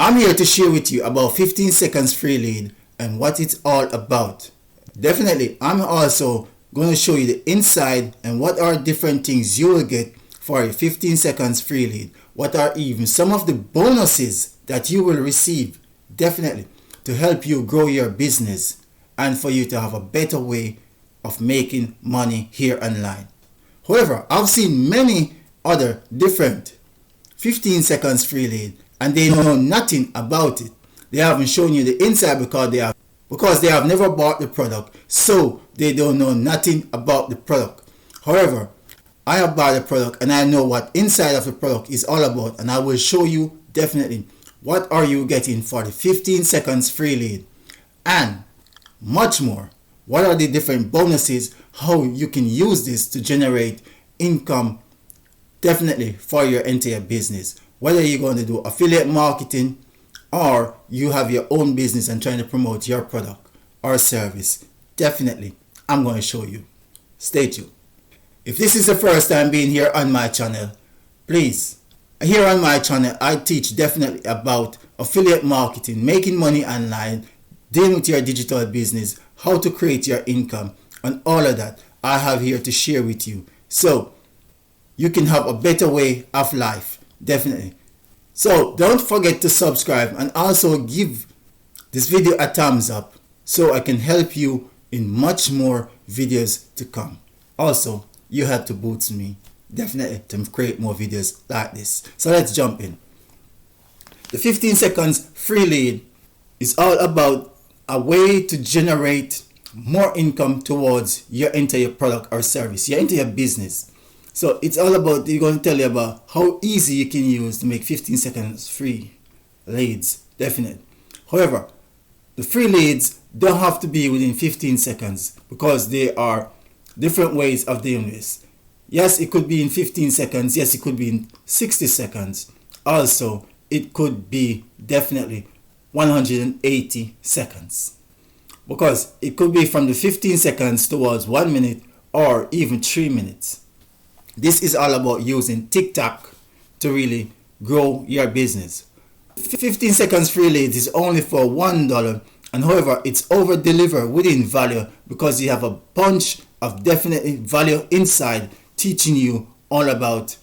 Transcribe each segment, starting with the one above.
I'm here to share with you about 15 seconds free lead and what it's all about. Definitely, I'm also going to show you the inside and what are different things you will get for a 15 seconds free lead. What are even some of the bonuses that you will receive, definitely, to help you grow your business and for you to have a better way of making money here online. However, I've seen many other different 15 seconds free lead and they know nothing about it. They haven't shown you the inside because they have never bought the product, so they don't know nothing about the product. However, I have bought the product and I know what inside of the product is all about, and I will show you definitely what are you getting for the 15 seconds free lead and much more. What are the different bonuses, how you can use this to generate income definitely for your entire business. Whether you're going to do affiliate marketing or you have your own business and trying to promote your product or service, definitely I'm going to show you. Stay tuned. If this is the first time being here on my channel, please, here on my channel I teach definitely about affiliate marketing, making money online, dealing with your digital business, how to create your income, and all of that I have here to share with you, so you can have a better way of life, definitely. So don't forget to subscribe and also give this video a thumbs up so I can help you in much more videos to come. Also, you help to boost me definitely to create more videos like this. So let's jump in. The 15 seconds free lead is all about a way to generate more income towards your entire product or service, your entire business. So it's all about, they're going to tell you about how easy you can use to make 15 seconds free leads, definitely. However, the free leads don't have to be within 15 seconds because there are different ways of doing this. Yes, it could be in 15 seconds. Yes, it could be in 60 seconds. Also, it could be definitely 180 seconds. Because it could be from the 15 seconds towards 1 minute or even 3 minutes. This is all about using TikTok to really grow your business. 15 seconds free leads is only for $1, and however, it's over deliver within value because you have a bunch of definitely value inside teaching you all about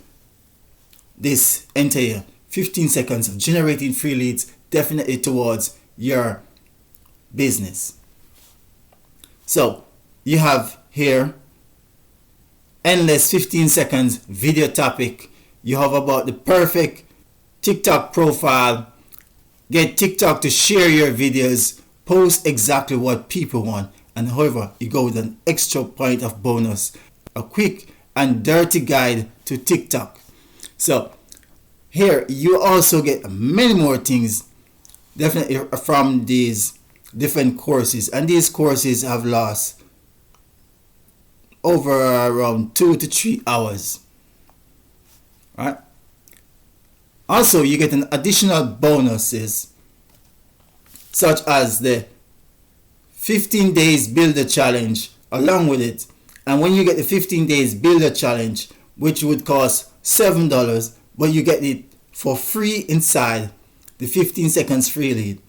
this entire 15 seconds of generating free leads definitely towards your business. So you have here endless 15 seconds video topic. You have about the perfect TikTok profile. Get TikTok to share your videos, post exactly what people want, and however, you go with an extra point of bonus, a quick and dirty guide to TikTok. So here you also get many more things definitely from these different courses, and these courses have lost over around 2 to 3 hours. Right? Also, you get an additional bonuses such as the 15 days builder challenge along with it. And when you get the 15 days builder challenge, which would cost $7, but you get it for free inside the 15 seconds free lead,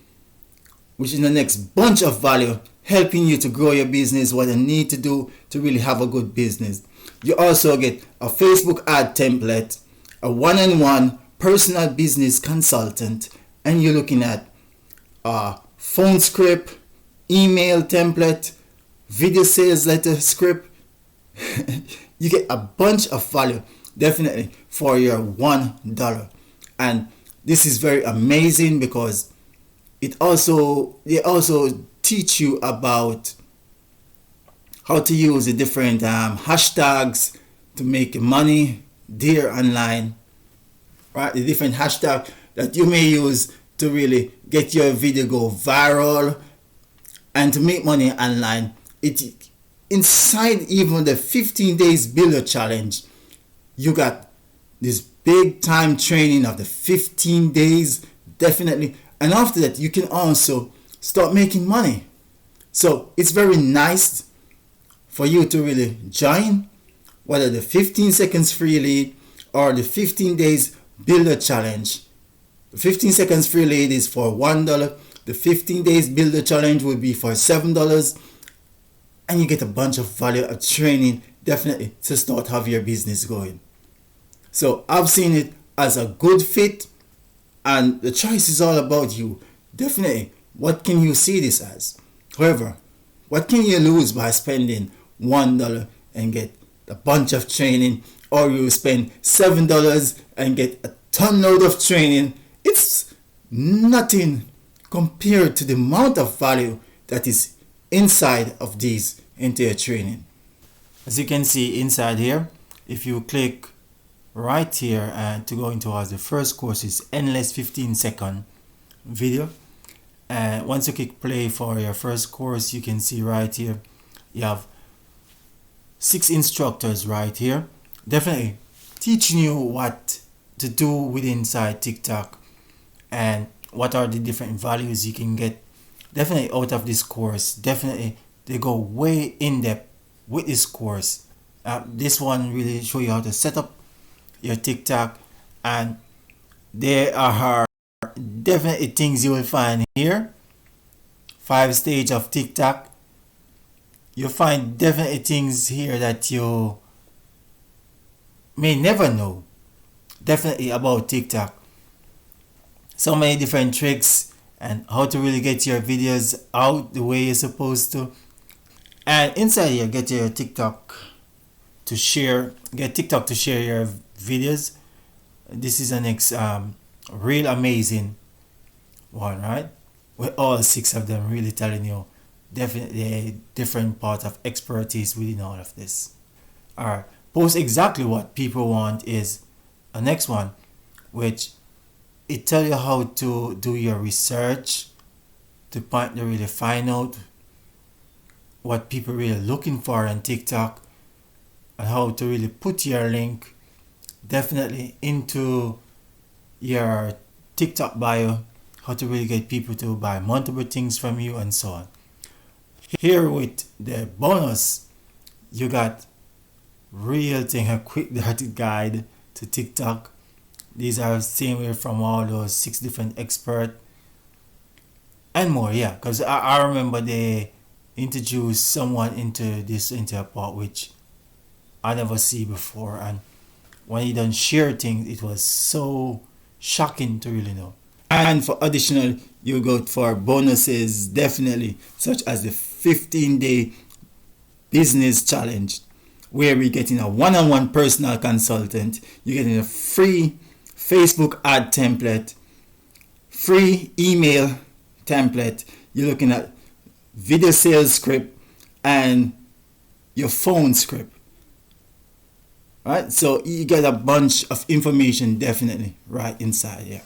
which is the next bunch of value helping you to grow your business, what you need to do to really have a good business. You also get a Facebook ad template, a one-on-one personal business consultant, and you're looking at a phone script, email template, video sales letter script. You get a bunch of value definitely for your $1. And this is very amazing because they also teach you about how to use the different hashtags to make money there online, right? The different hashtags that you may use to really get your video go viral and to make money online. It inside even the 15 days builder challenge, you got this big time training of the 15 days definitely, and after that you can also start making money. So it's very nice for you to really join, whether the 15 seconds free lead or the 15 days builder challenge. The 15 seconds free lead is for $1. The 15 days builder challenge will be for $7. And you get a bunch of value of training definitely to start have your business going. So I've seen it as a good fit, and the choice is all about you. Definitely, what can you see this as? However, what can you lose by spending $1 and get a bunch of training, or you spend $7 and get a ton load of training? It's nothing compared to the amount of value that is inside of these entire training. As you can see inside here, if you click right here and to go into the first course is endless 15-second video, and once you click play for your first course, you can see right here you have 6 instructors right here, definitely teaching you what to do with inside TikTok and what are the different values you can get definitely out of this course. Definitely they go way in depth with this course. This one really show you how to set up your TikTok, and there are definitely things you will find here. 5 stages of TikTok. You'll find definitely things here that you may never know definitely about TikTok. So many different tricks and how to really get your videos out the way you're supposed to. And inside here, get your TikTok to share. Get TikTok to share your videos. This is an real amazing one, right? With all 6 of them really telling you definitely a different part of expertise within all of this. Alright, post exactly what people want is a next one, which it tell you how to do your research to really find out what people really looking for on TikTok, and how to really put your link definitely into your TikTok bio, how to really get people to buy multiple things from you, and so on. Here with the bonus, you got real thing, a quick dirty guide to TikTok. These are same way from all those 6 different experts and more, yeah, because I remember they introduced someone into a part which I never see before, and when he done share things, it was so shocking to really know. And for additional, you go for bonuses definitely, such as the 15-day business challenge, where we're getting a one-on-one personal consultant. You're getting a free Facebook ad template, free email template. You're looking at video sales script and your phone script. Right, so you get a bunch of information definitely right inside here.